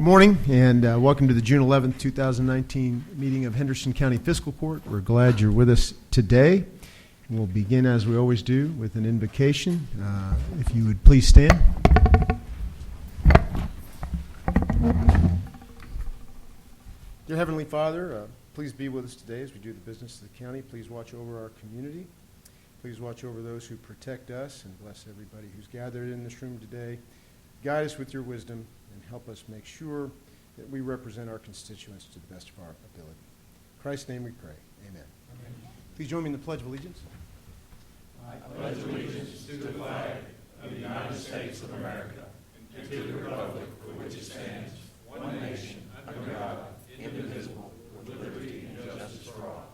Good morning, and welcome to the June 11th, 2019 meeting of Henderson County Fiscal Court. We're glad you're with us today. We'll begin, as we always do, with an invocation. If you would please stand. Dear Heavenly Father, please be with us today as we do the business of the county. Please watch over our community. Please watch over those who protect us, and bless everybody who's gathered in this room today. Guide us with your wisdom and help us make sure that we represent our constituents to the best of our ability. In Christ's name we pray. Amen. Amen. Please join me in the Pledge of Allegiance. I pledge allegiance to the flag of the United States of America and to the republic for which it stands, one nation, under God, indivisible, with liberty and justice for all.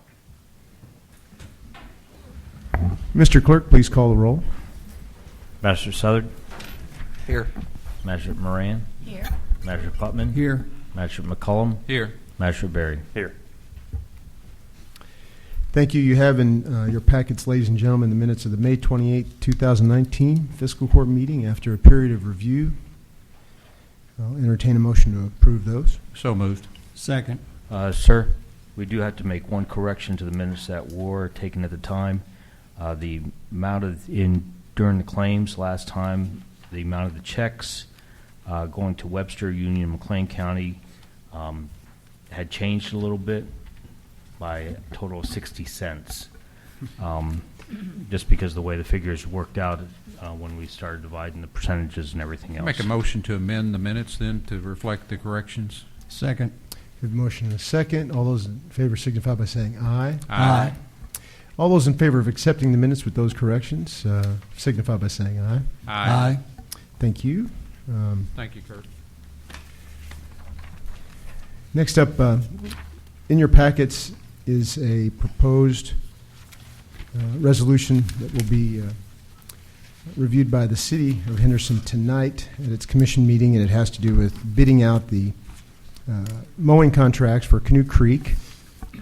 Mr. Clerk, please call the roll. Magistrate Southard. Here. Magistrate Moran. Here. Magistrate Putman. Here. Magistrate McCollum. Here. Magistrate Berry. Here. Thank you. You have in your packets, ladies and gentlemen, the minutes of the May 28, 2019 Fiscal Court meeting. After a period of review, I'll entertain a motion to approve those. So moved. Second. Sir, we do have to make one correction to the minutes that were taken at the time. The amount of during the claims last time, the amount of the checks going to Webster, Union, McLean County had changed a little bit by a total of 60 cents. Just because of the way the figures worked out when we started dividing the percentages and everything else. Make a motion to amend the minutes then to reflect the corrections. Second. We have a motion and a second. All those in favor signify by saying aye. Aye. All those in favor of accepting the minutes with those corrections signify by saying aye. Aye. Thank you. Thank you, Kurt. Next up, in your packets is a proposed resolution that will be reviewed by the City of Henderson tonight at its commission meeting, and it has to do with bidding out the mowing contracts for Canoe Creek.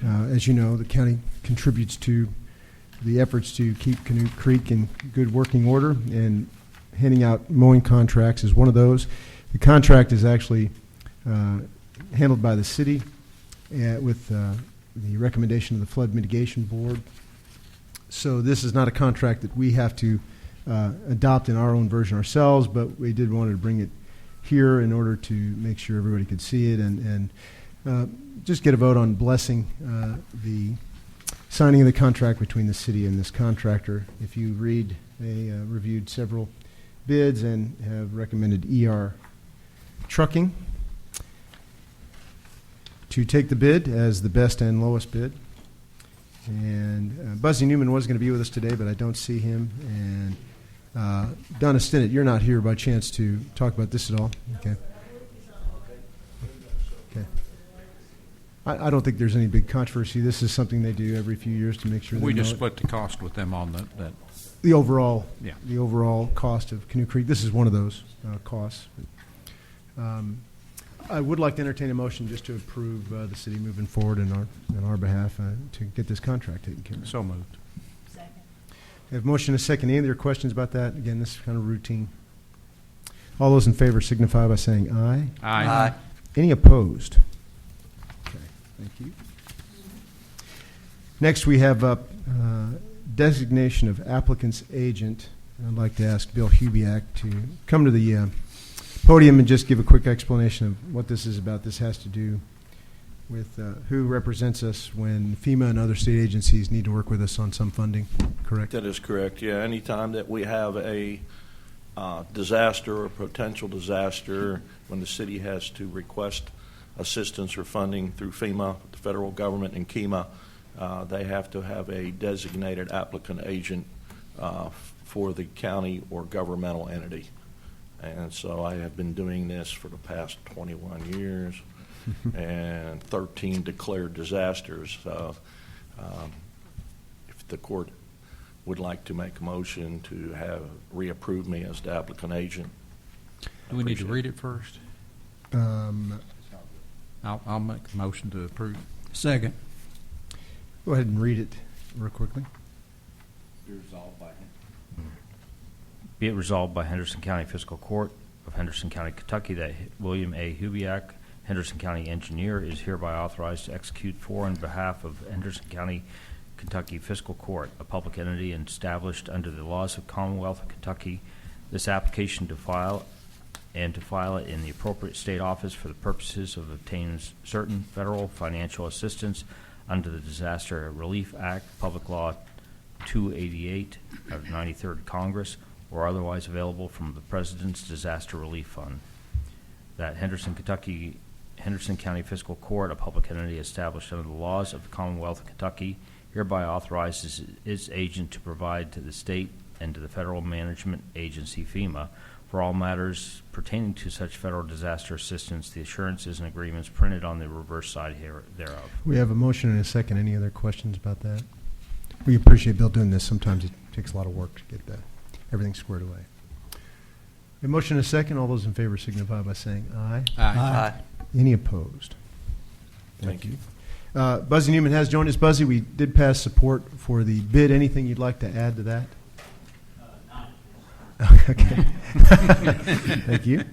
As you know, the county contributes to the efforts to keep Canoe Creek in good working order, and handing out mowing contracts is one of those. The contract is actually handled by the city with the recommendation of the Flood Mitigation Board. So this is not a contract that we have to adopt in our own version ourselves, but we did want to bring it here in order to make sure everybody could see it and just get a vote on blessing the signing of the contract between the city and this contractor. If you read, they reviewed several bids and have recommended ER Trucking to take the bid as the best and lowest bid. And Buzzy Newman was going to be with us today, but I don't see him. And Donna Stinnett, you're not here by chance to talk about this at all? Okay. Okay. I don't think there's any big controversy. This is something they do every few years to make sure We they just know split the cost with them on that. the overall Yeah. cost of Canoe Creek. This is one of those costs. I would like to entertain a motion just to approve the city moving forward on our behalf to get this contract taken care of. So moved. Second. I have a motion and a second. Any other questions about that? Again, this is kind of routine. All those in favor signify by saying aye. Aye. Any opposed? Okay, thank you. Next, we have designation of applicant's agent. I'd like to ask Bill Hubiak to come to the podium and just give a quick explanation of what this is about. This has to do with who represents us when FEMA and other state agencies need to work with us on some funding, correct? That is correct, yeah. Anytime that we have a disaster or potential disaster, when the city has to request assistance or funding through FEMA, the federal government, and KEMA, they have to have a designated applicant agent for the county or governmental entity. And so I have been doing this for the past 21 years and 13 declared disasters. So if the court would like to make a motion to reapprove me as the applicant agent. Do we need to read it first? I'll make the motion to approve. Second. Go ahead and read it real quickly. Be it resolved by Henderson County Fiscal Court of Henderson County, Kentucky, that William A. Hubiak, Henderson County Engineer, is hereby authorized to execute for and behalf of Henderson County, Kentucky Fiscal Court, a public entity and established under the laws of Commonwealth of Kentucky, this application to file it in the appropriate state office for the purposes of obtaining certain federal financial assistance under the Disaster Relief Act, Public Law 288 of 93rd Congress, or otherwise available from the President's Disaster Relief Fund. That Henderson County Fiscal Court, a public entity established under the laws of the Commonwealth of Kentucky, hereby authorizes its agent to provide to the state and to the Federal Management Agency, FEMA, for all matters pertaining to such federal disaster assistance, the assurances and agreements printed on the reverse side thereof. We have a motion and a second. Any other questions about that? We appreciate Bill doing this. Sometimes it takes a lot of work to get everything squared away. A motion and a second. All those in favor signify by saying aye. Aye. Any opposed? Thank you. Buzzy Newman has joined us. Buzzy, we did pass support for the bid. Anything you'd like to add to that? Okay. Thank you.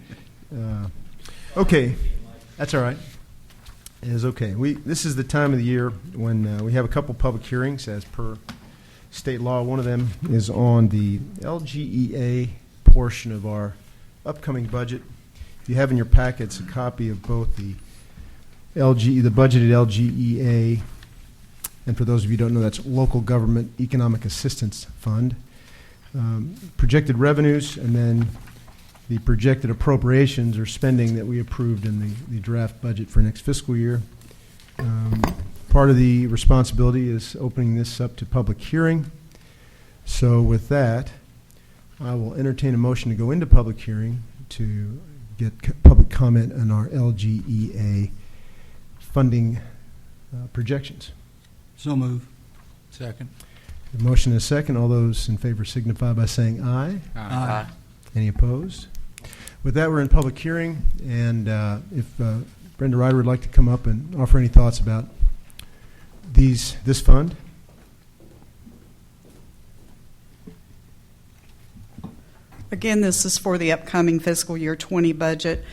Okay. That's all right. It is okay. This is the time of the year when we have a couple public hearings as per state law. One of them is on the LGEA portion of our upcoming budget. If you have in your packets a copy of both the budgeted LGEA, and for those of you who don't know, that's Local Government Economic Assistance Fund, projected revenues, and then the projected appropriations or spending that we approved in the draft budget for next fiscal year. Part of the responsibility is opening this up to public hearing. So with that, I will entertain a motion to go into public hearing to get public comment on our LGEA funding projections. So move. Second. A motion and a second. All those in favor signify by saying aye. Aye. Any opposed? With that, we're in public hearing, and if Brenda Ryder would like to come up and offer any thoughts about this fund. Again, this is for the upcoming fiscal year 20 budget.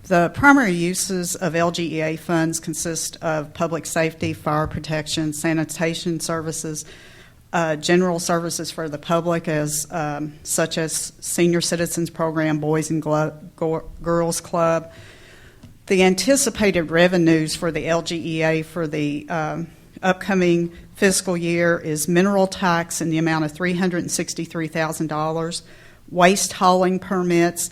The primary uses of LGEA funds consist of public safety, fire protection, sanitation services, general services for the public, such as Senior Citizens Program, Boys and Girls Club. The anticipated revenues for the LGEA for the upcoming fiscal year is mineral tax in the amount of $363,000, waste hauling permits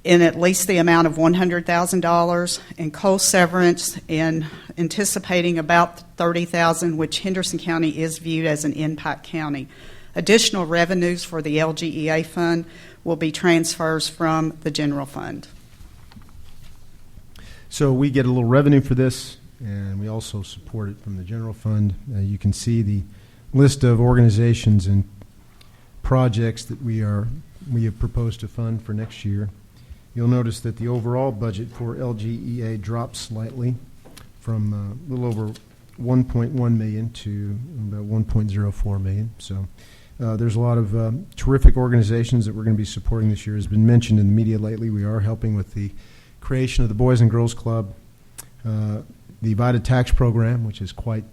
in at least the amount of $100,000, and coal severance in anticipating about $30,000, which Henderson County is viewed as an impact county. Additional revenues for the LGEA fund will be transfers from the general fund. So we get a little revenue for this, and we also support it from the general fund. You can see the list of organizations and projects that we have proposed to fund for next year. You'll notice that the overall budget for LGEA dropped slightly from a little over $1.1 million to about $1.04 million. So there's a lot of terrific organizations that we're going to be supporting this year. As has been mentioned in the media lately, we are helping with the creation of the Boys and Girls Club, the VITA tax program, which is quite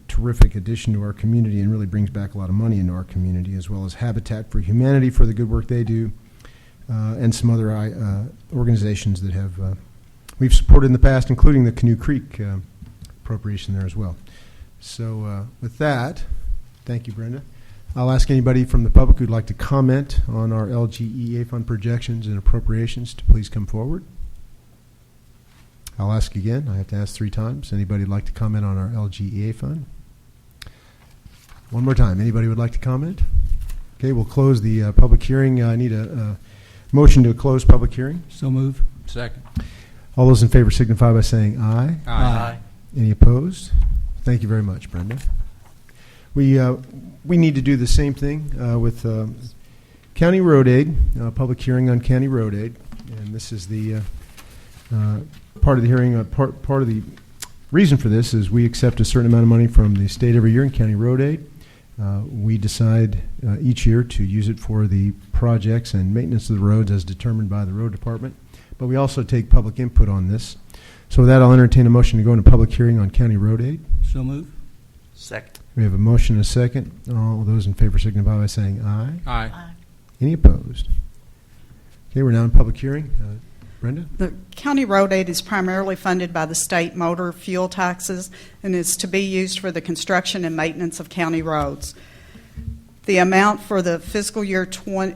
terrific addition to our community and really brings back a lot of money into our community, as well as Habitat for Humanity for the good work they do, and some other organizations that we've supported in the past, including the Canoe Creek appropriation there as well. So with that, thank you, Brenda. I'll ask anybody from the public who'd like to comment on our LGEA fund projections and appropriations to please come forward. I'll ask again. I have to ask 3 times. Anybody would like to comment on our LGEA fund? One more time. Anybody would like to comment? Okay, we'll close the public hearing. I need a motion to close public hearing. So move. Second. All those in favor signify by saying aye. Aye. Any opposed? Thank you very much, Brenda. We need to do the same thing with County Road Aid, public hearing on County Road Aid, and this is the part of the hearing. Part of the reason for this is we accept a certain amount of money from the state every year in County Road Aid. We decide each year to use it for the projects and maintenance of the roads as determined by the road department. But we also take public input on this. So with that, I'll entertain a motion to go into public hearing on county road aid. So move. Second. We have a motion and a second. All those in favor signify by saying aye. Aye. Any opposed? Okay, we're now in public hearing. Brenda? The county road aid is primarily funded by the state motor fuel taxes and is to be used for the construction and maintenance of county roads. The amount for the fiscal year 20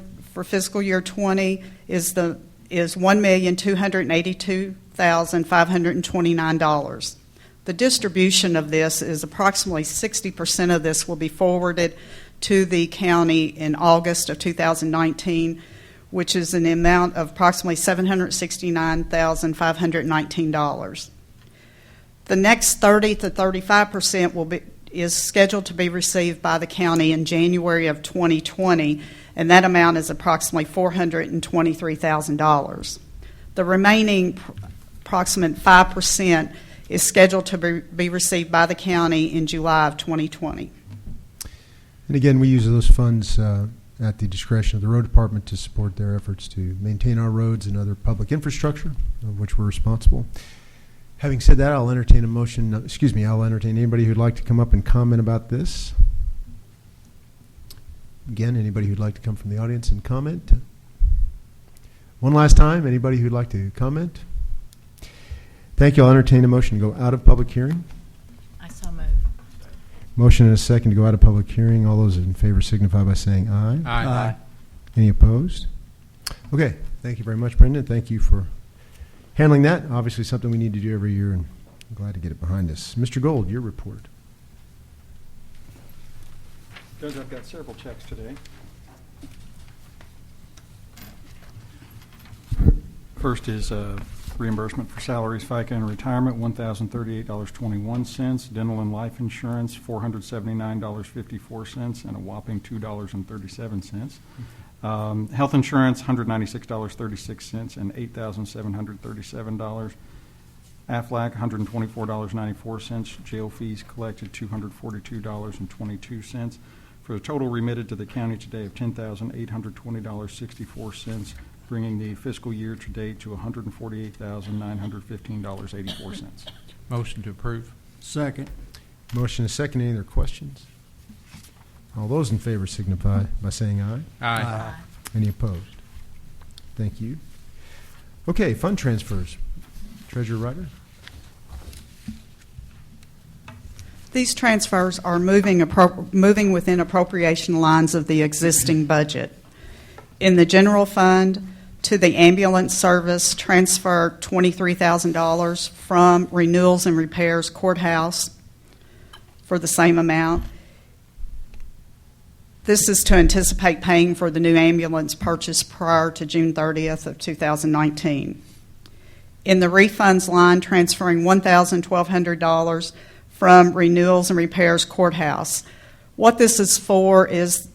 is $1,282,529. The distribution of this is approximately 60% of this will be forwarded to the county in August of 2019, which is an amount of approximately $769,519. The next 30 to 35% is scheduled to be received by the county in January of 2020, and that amount is approximately $423,000. The remaining approximate 5% is scheduled to be received by the county in July of 2020. And again, we use those funds at the discretion of the road department to support their efforts to maintain our roads and other public infrastructure, of which we're responsible. Having said that, I'll entertain a motion. I'll entertain anybody who'd like to come up and comment about this. Again, anybody who'd like to come from the audience and comment. One last time, anybody who'd like to comment? Thank you. I'll entertain a motion to go out of public hearing. I so move. Motion and a second to go out of public hearing. All those in favor signify by saying aye. Aye. Any opposed? Okay. Thank you very much, Brendan. Thank you for handling that. Obviously something we need to do every year, and I'm glad to get it behind us. Mr. Gold, your report. Judge, I've got several checks today. First is reimbursement for salaries, FICA, and retirement, $1,038.21. Dental and life insurance, $479.54, and a whopping $2.37. Health insurance, $196.36 and $8,737. Aflac, $124.94. Jail fees collected, $242.22. For a total remitted to the county today of $10,820.64, bringing the fiscal year to date to $148,915.84. Motion to approve. Second. Motion is second. Any other questions? All those in favor signify by saying aye. Aye. Any opposed? Thank you. Okay, fund transfers. Treasurer Ryder. These transfers are moving within appropriation lines of the existing budget. In the general fund, to the ambulance service, transfer $23,000 from renewals and repairs courthouse for the same amount. This is to anticipate paying for the new ambulance purchase prior to June 30th of 2019. In the refunds line, transferring $1,200 from renewals and repairs courthouse. What this is for is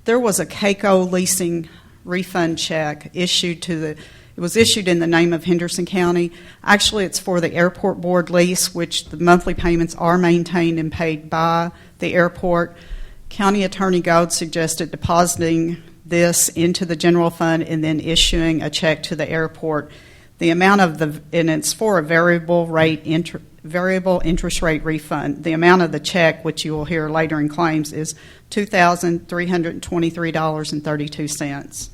there was a CAECO leasing refund check issued it was issued in the name of Henderson County. Actually, it's for the airport board lease, which the monthly payments are maintained and paid by the airport. County Attorney Gold suggested depositing this into the general fund and then issuing a check to the airport. The amount and it's for a variable interest rate refund. The amount of the check, which you will hear later in claims, is $2,323.32.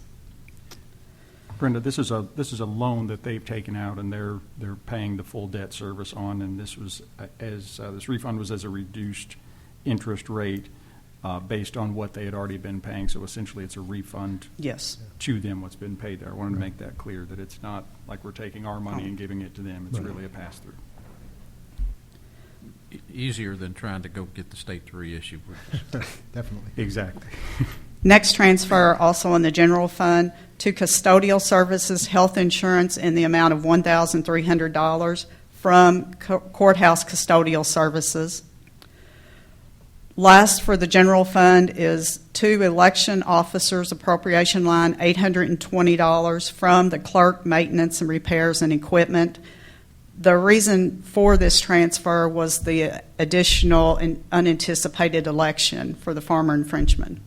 Brenda, this is a loan that they've taken out, and they're paying the full debt service on. And this was this refund was as a reduced interest rate based on what they had already been paying. So essentially, it's a refund. Yes. To them what's been paid there. I wanted to make that clear, that it's not like we're taking our money and giving it to them. It's really a pass-through. Easier than trying to go get the state to reissue. Definitely. Exactly. Next transfer, also in the general fund, to custodial services, health insurance in the amount of $1,300 from courthouse custodial services. Last for the general fund is to election officers appropriation line, $820 from the clerk maintenance and repairs and equipment. The reason for this transfer was the additional and unanticipated election for the farmer and Frenchman.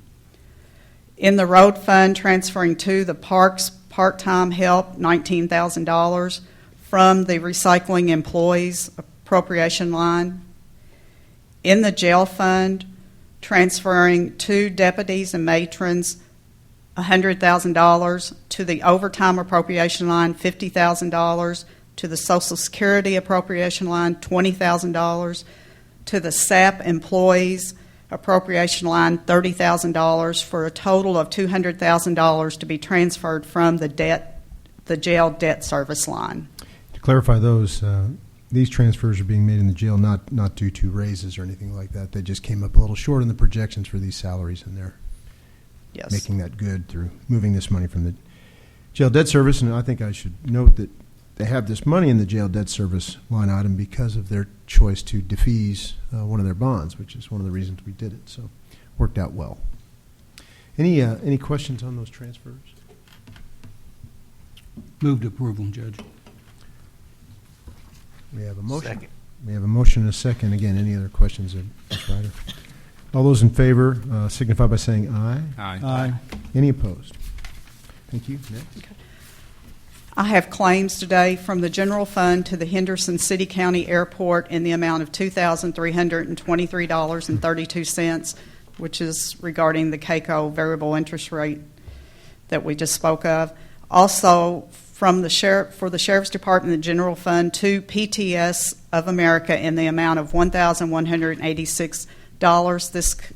In the road fund, transferring to the parks part-time help, $19,000 from the recycling employees appropriation line. In the jail fund, transferring 2 deputies and matrons, $100,000 to the overtime appropriation line, $50,000 to the Social Security appropriation line, $20,000 to the SAP employees appropriation line, $30,000 for a total of $200,000 to be transferred from the jail debt service line. To clarify these transfers are being made in the jail not due to raises or anything like that. They just came up a little short in the projections for these salaries, and they're making that good through moving this money from the jail debt service. And I think I should note that they have this money in the jail debt service line item because of their choice to defease one of their bonds, which is one of the reasons we did it. So worked out well. Any questions on those transfers? Move to approval, Judge. We have a motion. Second. We have a motion and a second. Again, any other questions of Ms. Ryder? All those in favor signify by saying aye. Aye. Any opposed? Thank you. Next. I have claims today from the general fund to the Henderson City County Airport in the amount of $2,323.32, which is regarding the CAECO variable interest rate that we just spoke of. Also, from the for the Sheriff's Department, the general fund to PTS of America in the amount of $1,186.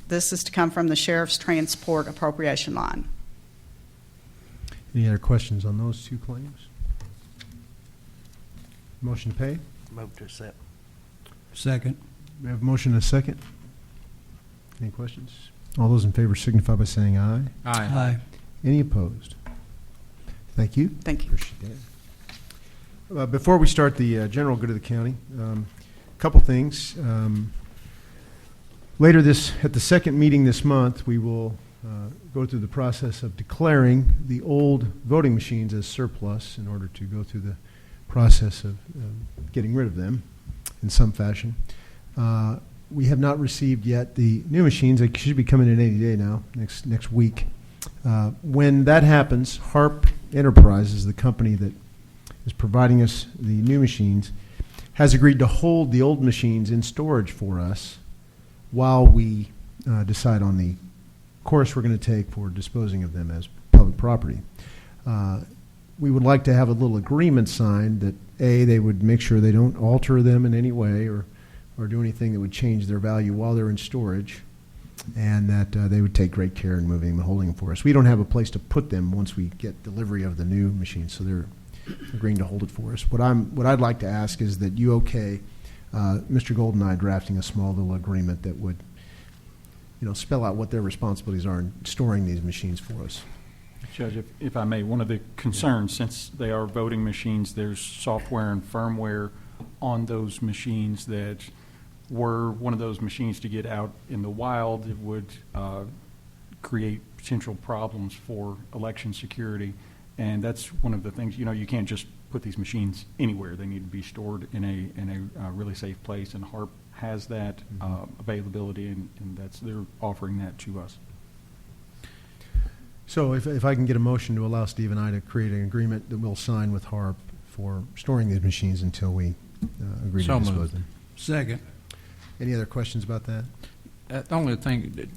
This is to come from the Sheriff's Transport appropriation line. Any other questions on those two claims? Motion to pay? Move to accept. Second. We have a motion and a second. Any questions? All those in favor signify by saying aye. Aye. Any opposed? Thank you. Thank you. Appreciate it. Before we start the general good of the county, a couple things. Later at the second meeting this month, we will go through the process of declaring the old voting machines as surplus in order to go through the process of getting rid of them in some fashion. We have not received yet the new machines. They should be coming in any day now, next week. When that happens, Harp Enterprises, the company that is providing us the new machines, has agreed to hold the old machines in storage for us while we decide on the course we're going to take for disposing of them as public property. We would like to have a little agreement signed that, A, they would make sure they don't alter them in any way or do anything that would change their value while they're in storage, and that they would take great care in moving them and holding them for us. We don't have a place to put them once we get delivery of the new machines, so they're agreeing to hold it for us. What I'd like to ask is that you Mr. Gold and I drafting a small little agreement that would spell out what their responsibilities are in storing these machines for us. Judge, if I may, one of the concerns, since they are voting machines, there's software and firmware on those machines that were one of those machines to get out in the wild, it would create potential problems for election security. And that's one of the things, you can't just put these machines anywhere. They need to be stored in a really safe place, and HARP has that availability, and they're offering that to us. So if I can get a motion to allow Steve and I to create an agreement that we'll sign with HARP for storing these machines until we agree to dispose of them. Second. Any other questions about that? The only thing,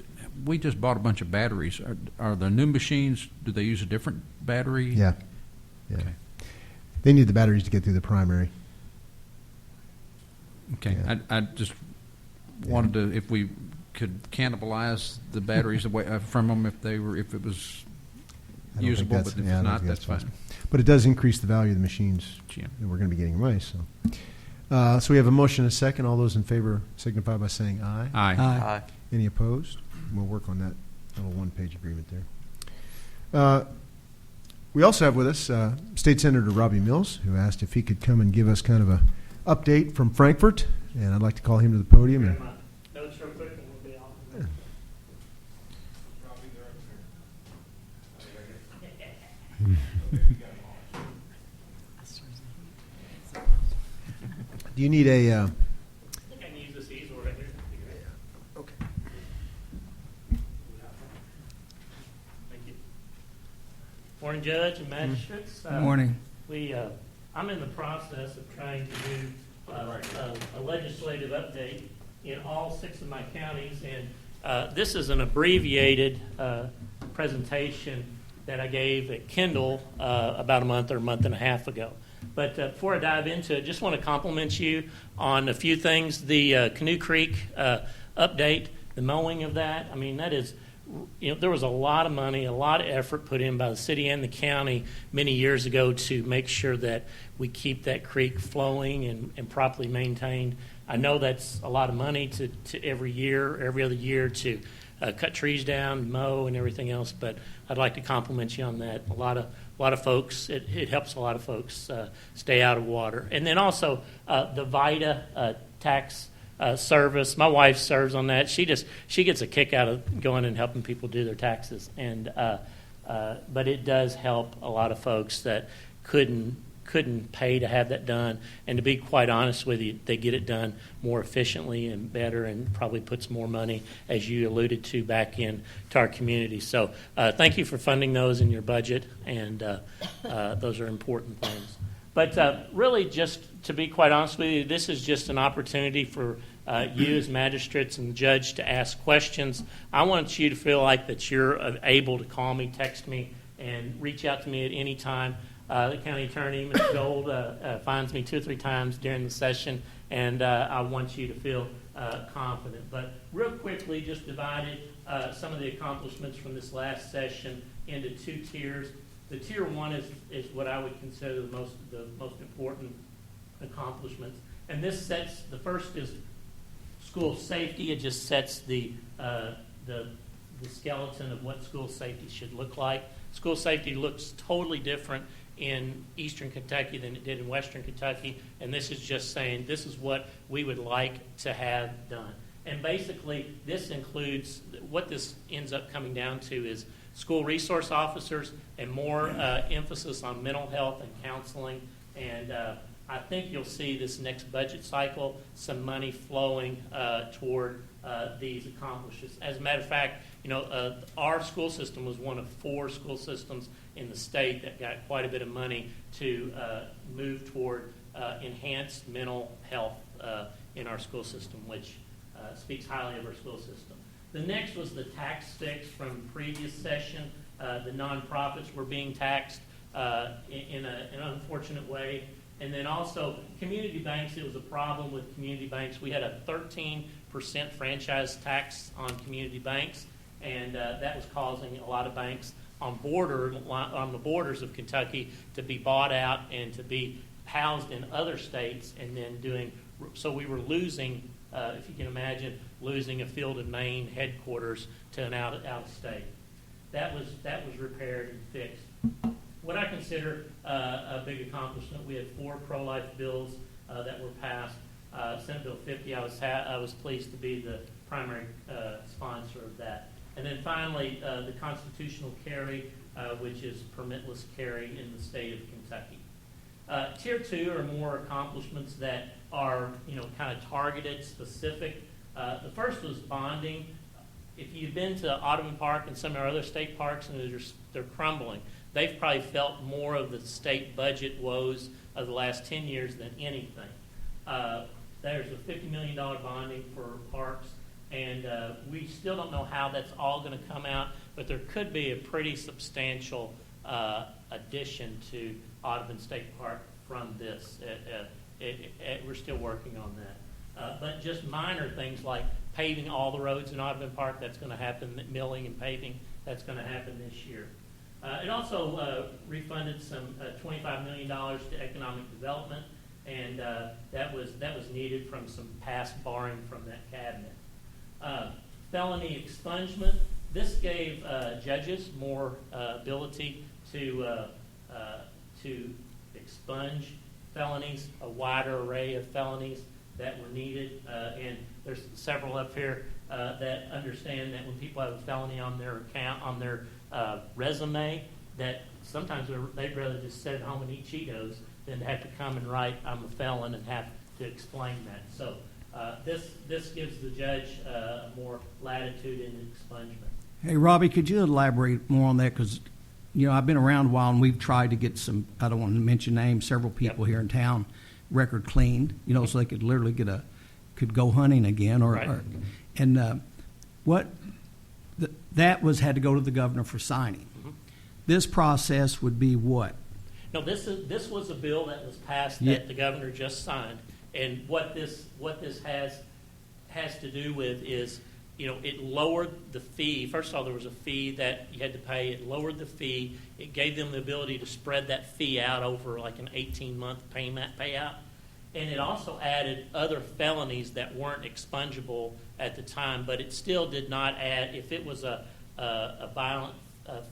we just bought a bunch of batteries. Are the new machines, do they use a different battery? Yeah. Okay. They need the batteries to get through the primary. Okay. Yeah. I just wanted to, if we could cannibalize the batteries away from them if it was I don't think usable, that's- but if yeah, I don't not, think that's fine. possible. But it does increase the value of the machines Yeah. that we're going to be getting away. So we have a motion and a second. All those in favor signify by saying aye. Aye. Aye. Any opposed? We'll work on that little one-page agreement there. We also have with us State Senator Robbie Mills, who asked if he could come and give us kind of a update from Frankfurt, and I'd like to call him to the podium. And Notes real quick and we'll be off. Do you need a, I think I can use this easel right here. okay. Thank you. Morning, Judge and Magistrates. Morning. I'm in the process of trying to do a legislative update in all 6 of my counties, and this is an abbreviated presentation that I gave at Kendall about a month and a half ago. But before I dive into it, just want to compliment you on a few things. The Canoe Creek update, the mowing of that, I mean, that is, there was a lot of money, a lot of effort put in by the city and the county many years ago to make sure that we keep that creek flowing and properly maintained. I know that's a lot of money to every other year to cut trees down, mow, and everything else, but I'd like to compliment you on that. A lot of folks, it helps a lot of folks stay out of water. And then also the VITA tax service. My wife serves on that. She gets a kick out of going and helping people do their taxes, and but it does help a lot of folks that couldn't pay to have that done. And to be quite honest with you, they get it done more efficiently and better, and probably puts more money, as you alluded to, back into our community. So thank you for funding those in your budget, and those are important things. But really, just to be quite honest with you, this is just an opportunity for you as magistrates and judge to ask questions. I want you to feel like that you're able to call me, text me, and reach out to me at any time. The county attorney, Mr. Gold, finds me 2 or 3 times during the session, and I want you to feel confident. But real quickly, just divided some of the accomplishments from this last session into 2 tiers. The tier 1 is what I would consider the most important accomplishments, and this sets, the first is school safety. It just sets the skeleton of what school safety should look like. School safety looks totally different in eastern Kentucky than it did in western Kentucky, and this is just saying this is what we would like to have done. And basically, this includes, what this ends up coming down to is school resource officers and more emphasis on mental health and counseling. And I think you'll see this next budget cycle some money flowing toward these accomplishments. As a matter of fact, our school system was one of 4 school systems in the state that got quite a bit of money to move toward enhanced mental health in our school system, which speaks highly of our school system. The next was the tax fix from the previous session. The nonprofits were being taxed in an unfortunate way. And then also community banks, it was a problem with community banks. We had a 13% franchise tax on community banks, and that was causing a lot of banks on the borders of Kentucky to be bought out and to be housed in other states, and then so we were losing, if you can imagine, losing a Field and Main headquarters to an out of state. That was repaired and fixed. What I consider a big accomplishment, we had 4 pro-life bills that were passed. Senate Bill 50, I was pleased to be the primary sponsor of that. And then finally, the constitutional carry, which is permitless carry in the state of Kentucky. Tier 2 are more accomplishments that are kind of targeted, specific. The first was bonding. If you've been to Audubon Park and some of our other state parks, and they're crumbling, they've probably felt more of the state budget woes of the last 10 years than anything. There's a $50 million bonding for parks, and we still don't know how that's all going to come out, but there could be a pretty substantial addition to Audubon State Park from this. We're still working on that. But just minor things like paving all the roads in Audubon Park, that's going to happen, milling and paving, that's going to happen this year. It also refunded some $25 million to economic development, and that was needed from some past borrowing from that cabinet. Felony expungement. This gave judges more ability to expunge felonies, a wider array of felonies that were needed, and there's several up here that understand that when people have a felony on their account, on their resume, that sometimes they'd rather just sit at home and eat Cheetos than to have to come and write, "I'm a felon," and have to explain that. So this gives the judge more latitude in expungement. Hey, Robbie, could you elaborate more on that? Because, I've been around a while, and we've tried to get some, I don't want to mention names, several people here in town, record cleaned, so they could literally could go hunting again. That had to go to the governor for signing. Mm-hmm. This process would be what? No, this was a bill that was passed that the governor just signed, and what this has to do with is, it lowered the fee. First of all, there was a fee that you had to pay. It lowered the fee. It gave them the ability to spread that fee out over like an 18-month payout, and it also added other felonies that weren't expungible at the time, but it still did not add, if it was a violent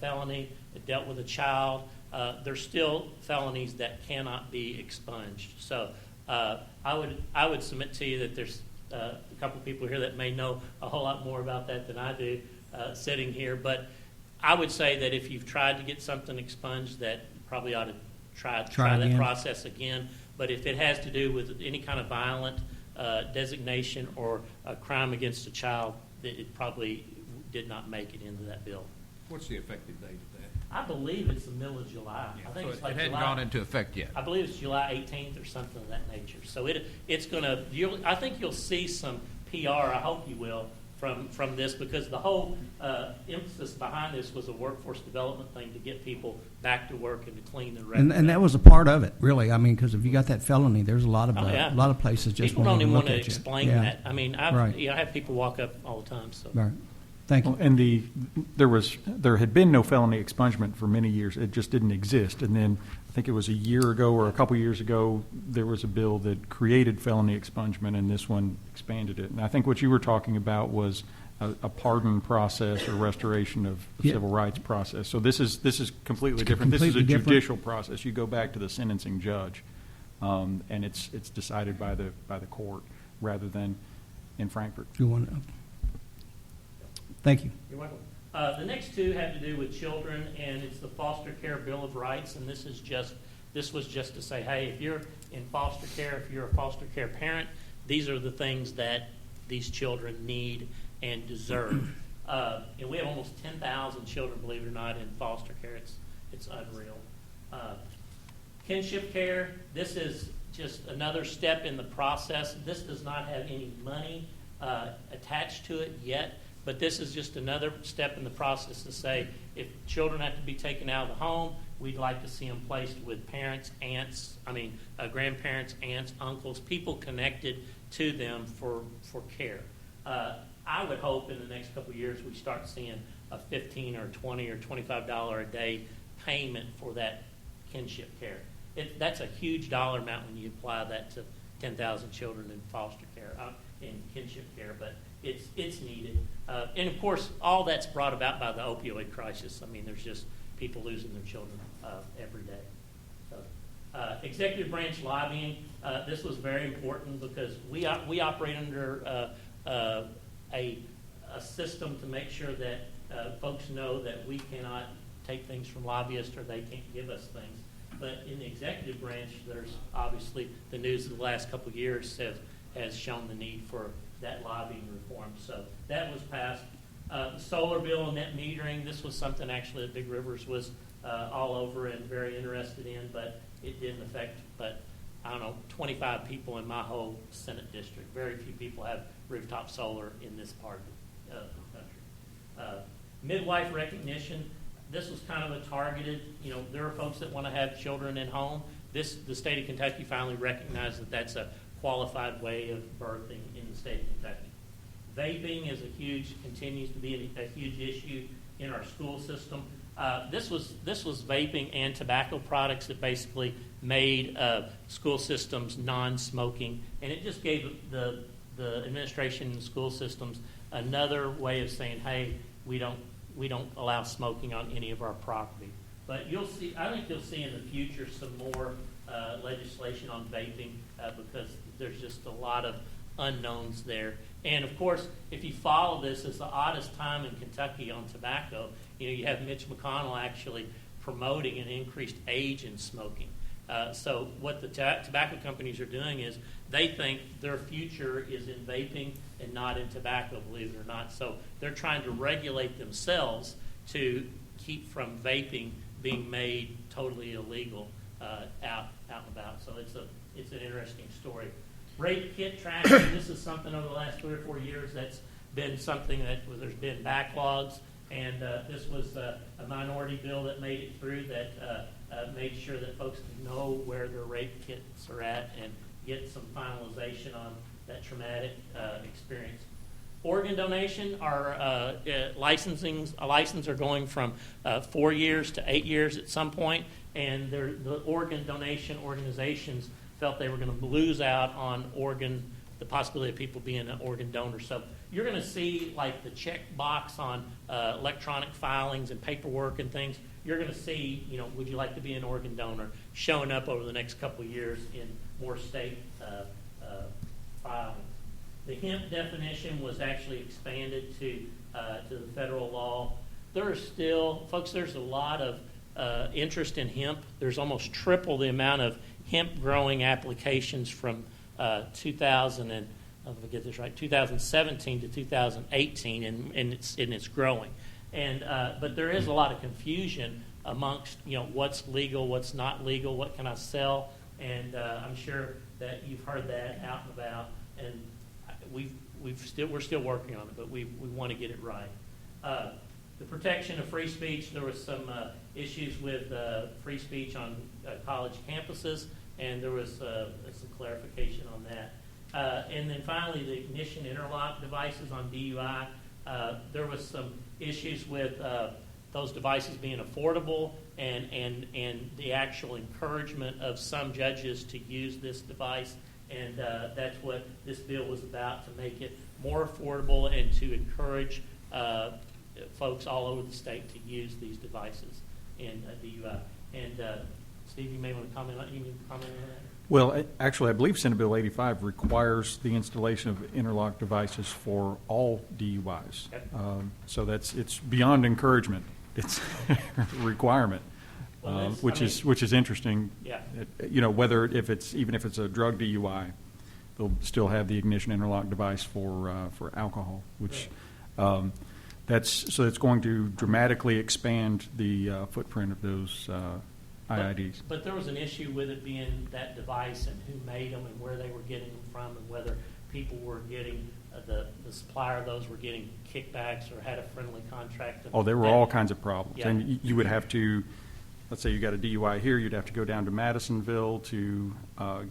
felony that dealt with a child, there's still felonies that cannot be expunged. So I would submit to you that there's a couple people here that may know a whole lot more about that than I do sitting here, but I would say that if you've tried to get something expunged, that you probably ought to try that process again. But if it has to do with any kind of violent designation or a crime against a child, it probably did not make it into that bill. What's the effective date of that? I believe it's the middle of July. I think So it's like it hadn't July, gone into effect yet. I believe it's July 18th or something of that nature. So it's going to. I think you'll see some PR. I hope you will from this, because the whole emphasis behind this was a workforce development thing to get people back to work and to clean the record. And that was a part of it, really. I mean, because if you got that felony, there's a lot of places just people don't even want to look at you. explain that. I mean, I have people walk up all the time. So. Right. Thank you. Well, and there had been no felony expungement for many years. It just didn't exist. And then I think it was a year ago or a couple years ago, there was a bill that created felony expungement, and this one expanded it. And I think what you were talking about was a pardon process or restoration of the civil rights process. So this is completely different. This is a judicial process. You go back to the sentencing judge, and it's decided by the court rather than in Frankfurt. You want to? Thank you. You're welcome. The next two have to do with children, and it's the Foster Care Bill of Rights. And this was just to say, hey, if you're in foster care, if you're a foster care parent, these are the things that these children need and deserve. And we have almost 10,000 children, believe it or not, in foster care. It's unreal. Kinship care. This is just another step in the process. This does not have any money attached to it yet. But this is just another step in the process to say, if children have to be taken out of the home, we'd like to see them placed with parents, grandparents, aunts, uncles, people connected to them for care. I would hope in the next couple of years we start seeing a $15 or $20 or $25 a day payment for that kinship care. That's a huge dollar amount when you apply that to 10,000 children in foster care, in kinship care, but it's needed. And of course, all that's brought about by the opioid crisis. I mean, there's just people losing their children every day. So, executive branch lobbying. This was very important because we operate under a system to make sure that folks know that we cannot take things from lobbyists or they can't give us things. But in the executive branch, there's obviously the news of the last couple of years has shown the need for that lobbying reform. So that was passed. The solar bill and net metering, this was something actually that Big Rivers was all over and very interested in, but it didn't affect, 25 people in my whole Senate district. Very few people have rooftop solar in this part of the country. Midwife recognition, this was kind of a targeted, there are folks that want to have children at home. The state of Kentucky finally recognized that that's a qualified way of birthing in the state of Kentucky. Vaping continues to be a huge issue in our school system. This was vaping and tobacco products that basically made school systems non-smoking, and it just gave the administration and school systems another way of saying, hey, we don't allow smoking on any of our property. But I think you'll see in the future some more legislation on vaping because there's just a lot of unknowns there. And of course, if you follow this, it's the oddest time in Kentucky on tobacco. You have Mitch McConnell actually promoting an increased age in smoking. So what the tobacco companies are doing is they think their future is in vaping and not in tobacco, believe it or not. So they're trying to regulate themselves to keep from vaping being made totally illegal out and about. So it's an interesting story. Rape kit tracking, this is something over the last 3 or 4 years that's been something that there's been backlogs, and this was a minority bill that made it through that made sure that folks can know where their rape kits are at and get some finalization on that traumatic experience. Organ donation, our licenses are going from 4 years to 8 years at some point, and the organ donation organizations felt they were going to lose out on the possibility of people being an organ donor. So you're going to see like the check box on electronic filings and paperwork and things. You're going to see, would you like to be an organ donor, showing up over the next couple of years in more state filings. The hemp definition was actually expanded to the federal law. There are still, folks, there's a lot of interest in hemp. There's almost triple the amount of hemp growing applications from 2017 to 2018, and it's growing. But there is a lot of confusion amongst what's legal, what's not legal, what can I sell, and I'm sure that you've heard that out and about, and we're still working on it, but we want to get it right. The protection of free speech, there was some issues with free speech on college campuses, and there was some clarification on that. And then finally, the ignition interlock devices on DUI. There was some issues with those devices being affordable and the actual encouragement of some judges to use this device. And that's what this bill was about, to make it more affordable and to encourage folks all over the state to use these devices in DUI. And Steve, you may want to comment on that. Well, actually, I believe Senate Bill 85 requires the installation of interlock devices for all DUIs. Okay. So it's beyond encouragement; it's a requirement, Well, which is interesting. Yeah. If it's a drug DUI, they'll still have the ignition interlock device for alcohol, which it's going to dramatically expand the footprint of those IIDs. But there was an issue with it being that device and who made them and where they were getting them from, and whether people were getting the supplier of those were getting kickbacks or had a friendly contract. Oh, there were all kinds of problems. Yeah. And you would have to, let's say you got a DUI here, you'd have to go down to Madisonville to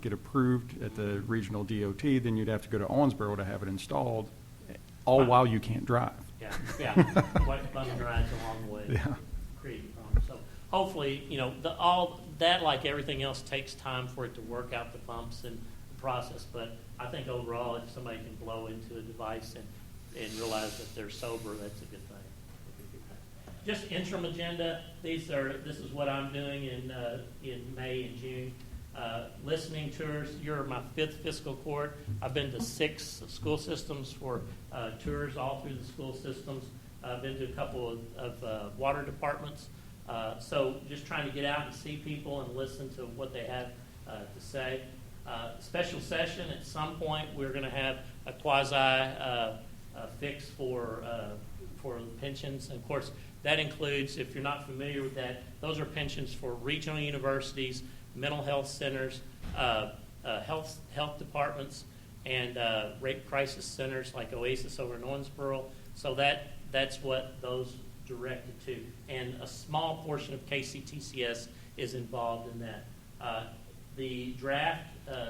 get approved at the regional DOT, then you'd have to go to Owensboro to have it installed, all while you can't drive. Yeah. Quite bumping rides along the way. Yeah. Creating problems. So hopefully, all that, like everything else, takes time for it to work out the bumps and the process. But I think overall, if somebody can blow into a device and realize that they're sober, that's a good thing. Just interim agenda. This is what I'm doing in May and June. Listening tours. You're my 5th fiscal court. I've been to 6 school systems for tours all through the school systems. I've been to a couple of water departments. So just trying to get out and see people and listen to what they have to say. Special session at some point. We're going to have a quasi fix for pensions. And of course, that includes, if you're not familiar with that, those are pensions for regional universities, mental health centers, health departments, and rape crisis centers like Oasis over in Owensboro. So that's what those directed to. And a small portion of KCTCS is involved in that. The draft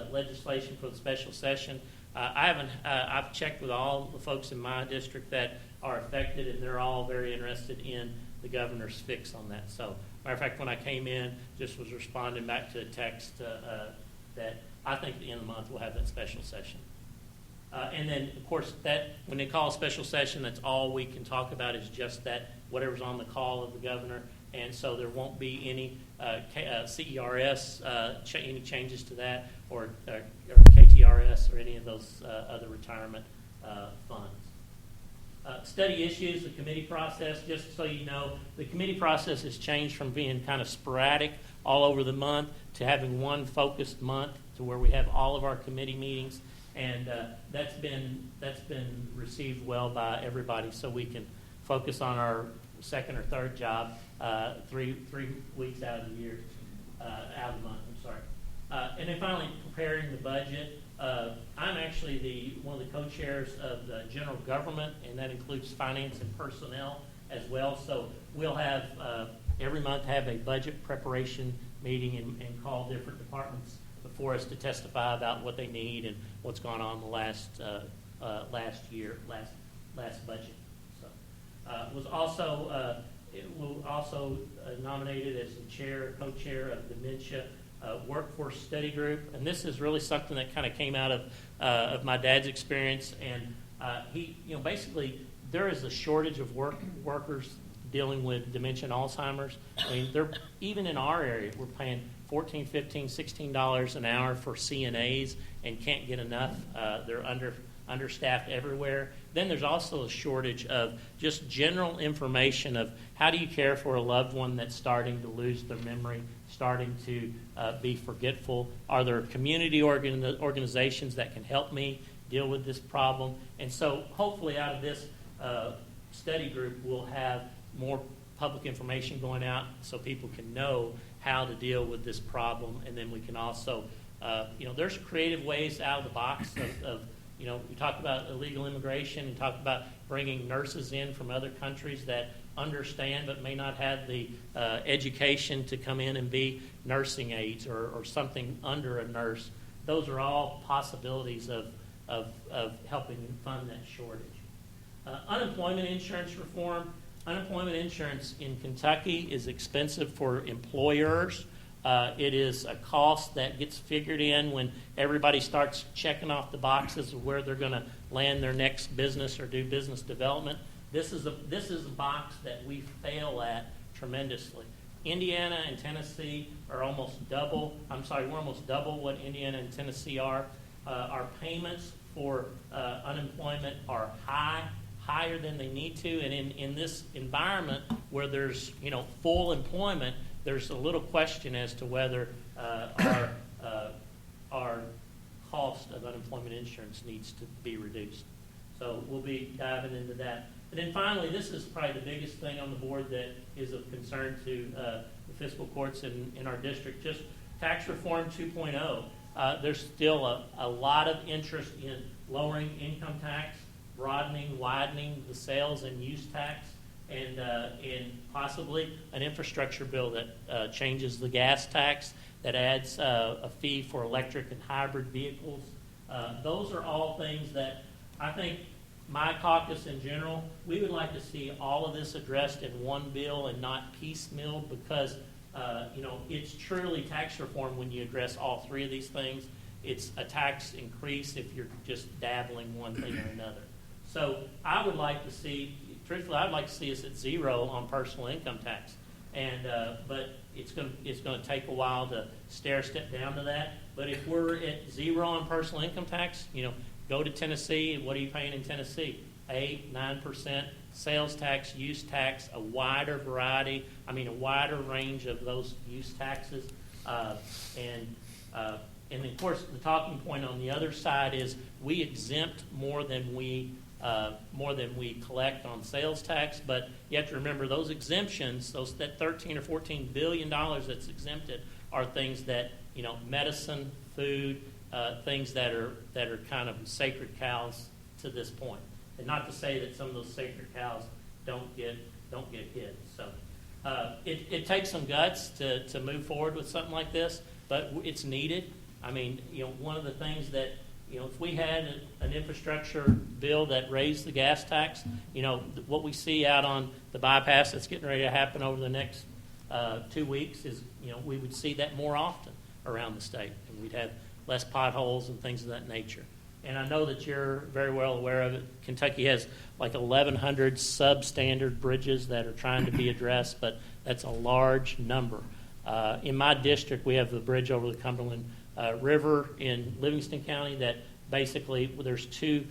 legislation for the special session, I've checked with all the folks in my district that are affected, and they're all very interested in the governor's fix on that. So, matter of fact, when I came in, just was responding back to a text that I think at the end of the month we'll have that special session. And then, of course, that when they call a special session, that's all we can talk about is just that, whatever's on the call of the governor. And so there won't be any CERS, any changes to that, or KTRS, or any of those other retirement funds. Study issues, the committee process, just so you know, the committee process has changed from being kind of sporadic all over the month to having one focused month to where we have all of our committee meetings, and that's been received well by everybody, so we can focus on our second or third job 3 weeks out of the year, out of the month. I'm sorry. And then finally, preparing the budget. I'm actually one of the co-chairs of the general government, and that includes finance and personnel as well. So we'll have every month have a budget preparation meeting and call different departments before us to testify about what they need and what's gone on the last budget. So was also nominated as the co-chair of Dementia Workforce Study Group, and this is really something that kind of came out of my dad's experience. And basically there is a shortage of workers dealing with dementia and Alzheimer's. I mean, even in our area, we're paying $14, $15, $16 an hour for CNAs and can't get enough. They're understaffed everywhere. Then there's also a shortage of just general information of how do you care for a loved one that's starting to lose their memory, starting to be forgetful. Are there community organizations that can help me deal with this problem? And so hopefully out of this study group, we'll have more public information going out so people can know how to deal with this problem. And then we can also, there's creative ways out of the box of we talked about illegal immigration and talked about bringing nurses in from other countries that understand but may not have the education to come in and be nursing aides or something under a nurse. Those are all possibilities of helping fund that shortage. Unemployment insurance reform. Unemployment insurance in Kentucky is expensive for employers. It is a cost that gets figured in when everybody starts checking off the boxes of where they're going to land their next business or do business development. This is a box that we fail at tremendously. Indiana and Tennessee are almost double. We're almost double what Indiana and Tennessee are. Our payments for unemployment are higher than they need to, and in this environment where there's full employment, there's a little question as to whether our cost of unemployment insurance needs to be reduced. So we'll be diving into that. And then finally, this is probably the biggest thing on the board that is of concern to the fiscal courts in our district, just tax reform 2.0. There's still a lot of interest in lowering income tax, widening the sales and use tax, and possibly an infrastructure bill that changes the gas tax, that adds a fee for electric and hybrid vehicles. Those are all things that I think my caucus in general, we would like to see all of this addressed in one bill and not piecemeal, because it's truly tax reform when you address all three of these things. It's a tax increase if you're just dabbling one thing or another. So I would like to see, truthfully, I'd like to see us at zero on personal income tax, but it's going to take a while to step down to that. But if we're at zero on personal income tax, go to Tennessee. What are you paying in Tennessee? 8%, 9%. Sales tax, use tax, a wider range of those use taxes, and of course the talking point on the other side is we exempt more than we collect on sales tax. But you have to remember those exemptions, that $13 or $14 billion that's exempted, are things that medicine, food, things that are kind of sacred cows to this point. And not to say that some of those sacred cows don't get hit. So it takes some guts to move forward with something like this, but it's needed. I mean, one of the things that if we had an infrastructure bill that raised the gas tax, what we see out on the bypass that's getting ready to happen over the next 2 weeks is, we would see that more often around the state, and we'd have less potholes and things of that nature. And I know that you're very well aware of it. Kentucky has like 1,100 substandard bridges that are trying to be addressed, but that's a large number. In my district, we have the bridge over the Cumberland River in Livingston County that basically there's two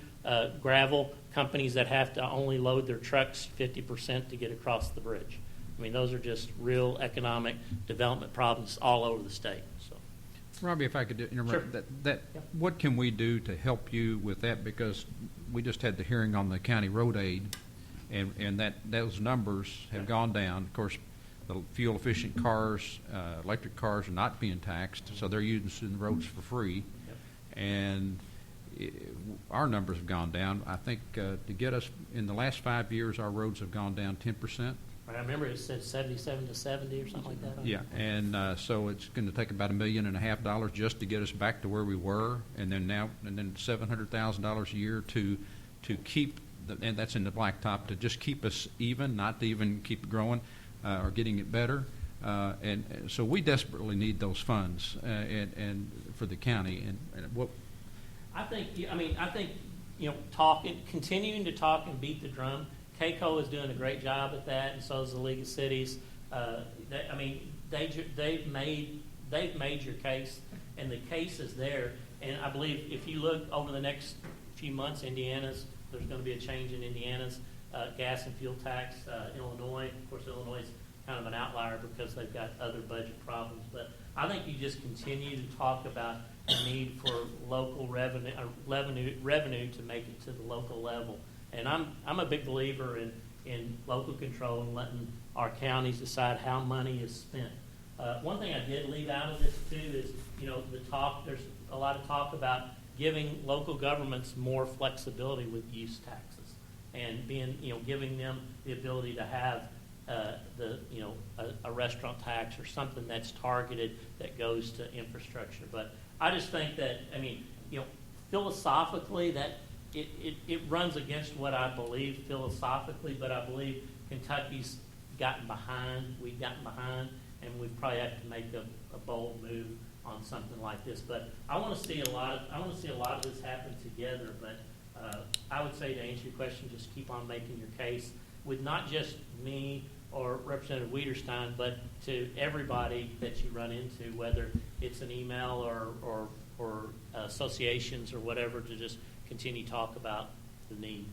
gravel companies that have to only load their trucks 50% to get across the bridge. I mean, those are just real economic development problems all over the state. So, Robbie, if I could interrupt, Sure. that what can we do to help you with that? Because we just had the hearing on the county road aid, and those numbers have gone down. Of course, the fuel efficient cars, electric cars are not being taxed, so they're using the roads for free, and our numbers have gone down. I think to get us in the last 5 years, our roads have gone down 10%. I remember it said 77 to 70 or something like that. Yeah, and so it's going to take about $1.5 million just to get us back to where we were, and then $700,000 a year to keep, and that's in the blacktop, to just keep us even, not to even keep growing or getting it better. And so we desperately need those funds and for the county. And what I think, continuing to talk and beat the drum. KCO is doing a great job at that, and so is the League of Cities. They've made your case, and the case is there. And I believe if you look over the next few months, there's going to be a change in Indiana's gas and fuel tax. Illinois, of course, Illinois is kind of an outlier because they've got other budget problems. But I think you just continue to talk about the need for local revenue to make it to the local level. And I'm a big believer in local control and letting our counties decide how money is spent. One thing I did leave out of this too is, there's a lot of talk about giving local governments more flexibility with use taxes and giving them the ability to have a restaurant tax or something that's targeted that goes to infrastructure. But I just think that, philosophically that it runs against what I believe philosophically, but I believe Kentucky's gotten behind. We've gotten behind, and we probably have to make a bold move on something like this. But I want to see a lot of this happen together. But I would say, to answer your question, just keep on making your case with not just me or Representative Wiederstein, but to everybody that you run into, whether it's an email or associations or whatever, to just continue to talk about the need.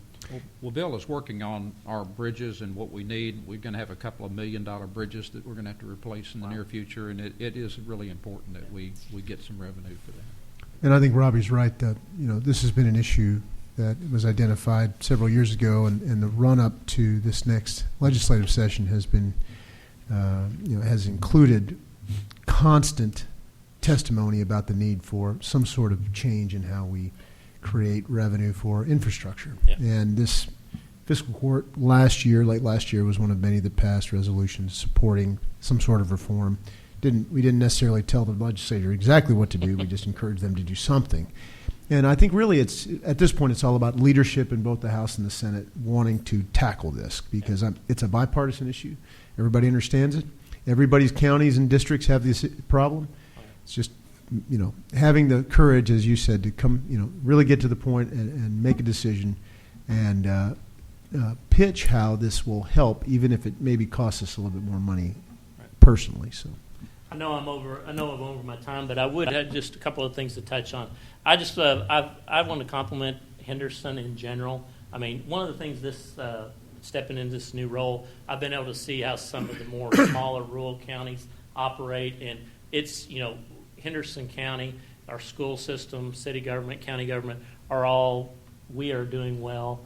Well, Bill is working on our bridges and what we need. We're going to have a couple of $1 million bridges that we're going to have to replace in the near future, and it is really important that we get some revenue for that. And I think Robbie's right that, this has been an issue that was identified several years ago, and the run-up to this next legislative session has been, has included constant testimony about the need for some sort of change in how we create revenue for infrastructure. Yeah. And this fiscal court late last year, was one of many that passed resolutions supporting some sort of reform. We didn't necessarily tell the legislature exactly what to do. We just encouraged them to do something. And I think really at this point it's all about leadership in both the House and the Senate wanting to tackle this, because it's a bipartisan issue. Everybody understands it. Everybody's counties and districts have this problem. It's just having the courage, as you said, to come, really get to the point and make a decision and pitch how this will help, even if it maybe costs us a little bit more money personally. So, I know I'm over my time, but I would have just a couple of things to touch on. I just I want to compliment Henderson in general. I mean, one of the things stepping into this new role, I've been able to see how some of the more smaller rural counties operate, and it's Henderson County, our school system, city government, county government we are doing well.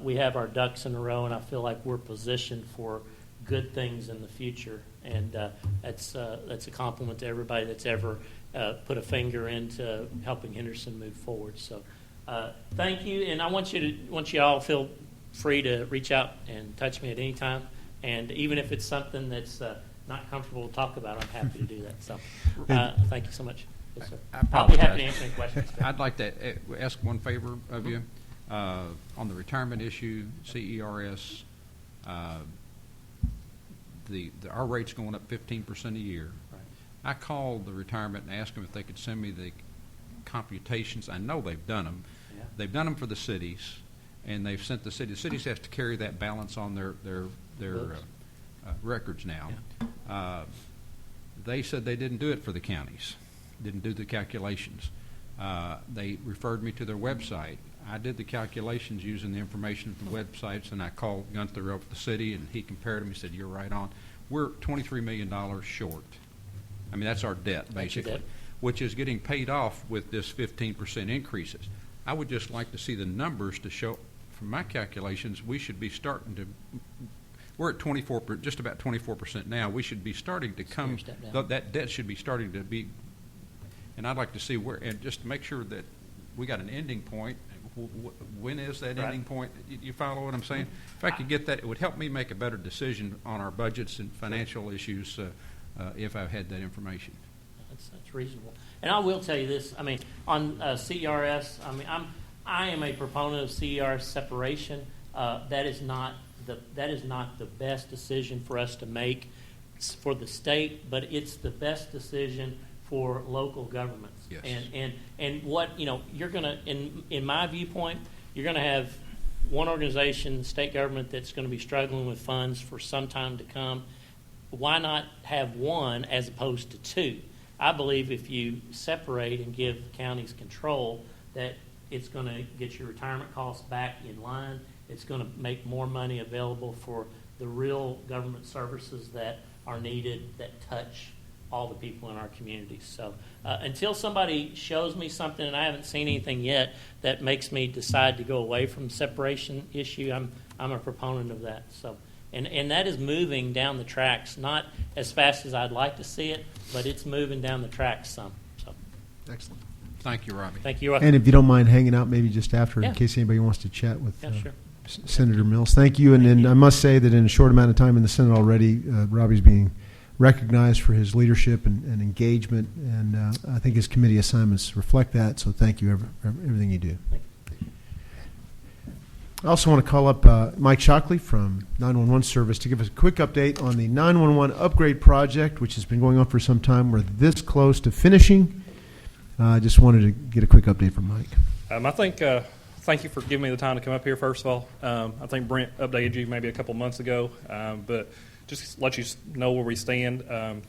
We have our ducks in a row, and I feel like we're positioned for good things in the future. And that's a compliment to everybody that's ever put a finger into helping Henderson move forward. So thank you, and I want you all feel free to reach out and touch me at any time. And even if it's something that's not comfortable to talk about, I'm happy to do that. So thank you so much. Yes, sir. I'll be happy to answer any questions. I'd like to ask one favor of you. On the retirement issue, CERS, our rate's going up 15% a year. Right. I called the retirement and asked them if they could send me the computations. I know they've done them. Yeah. They've done them for the cities, and they've sent the cities. The cities have to carry that balance on their records now. Yeah. They said they didn't do it for the counties, didn't do the calculations. They referred me to their website. I did the calculations using the information from the websites, and I called Gunther up at the city, and he compared them. He said, "You're right on. We're $23 million short. I mean, that's our debt, That's your basically, debt. which is getting paid off with this 15% increases. I would just like to see the numbers to show, from my calculations, we should be starting to, we're at 24, just about 24% now. We should be starting to come, Step down. that debt should be starting to be, and I'd like to see where, and just to make sure that we got an ending point. When is that Right. ending point? You follow what I'm saying? If I could get that, it would help me make a better decision on our budgets and financial issues if I had that information. That's reasonable. And I will tell you this. I mean, on CERS, I am a proponent of CERS separation. That is not the best decision for us to make for the state, but it's the best decision for local governments. Yes. And what you're gonna, in my viewpoint, you're gonna have one organization, state government, that's going to be struggling with funds for some time to come. Why not have one as opposed to two? I believe if you separate and give counties control, that it's going to get your retirement costs back in line. It's going to make more money available for the real government services that are needed, that touch all the people in our communities. So until somebody shows me something, and I haven't seen anything yet that makes me decide to go away from the separation issue, I'm a proponent of that. So, and that is moving down the tracks, not as fast as I'd like to see it, but it's moving down the tracks some. So, Excellent. Thank you, Robbie. thank you. And if you don't mind hanging out maybe just after, Yeah. in case anybody wants to chat with Yeah, sure. Senator Mills. Thank you. And I must say that in a short amount of time in the Senate already, Robbie's being recognized for his leadership and engagement, and I think his committee assignments reflect that, so thank you for everything you do. Thank I also want to call up Mike Shockley from 911 Service to give us a quick update on the 911 upgrade project, which has been going on for some time. We're this close to finishing. I just wanted to get a quick update from Mike. I think, thank you for giving me the time to come up here, first of all. I think Brent updated you maybe a couple months ago, but just let you know where we stand.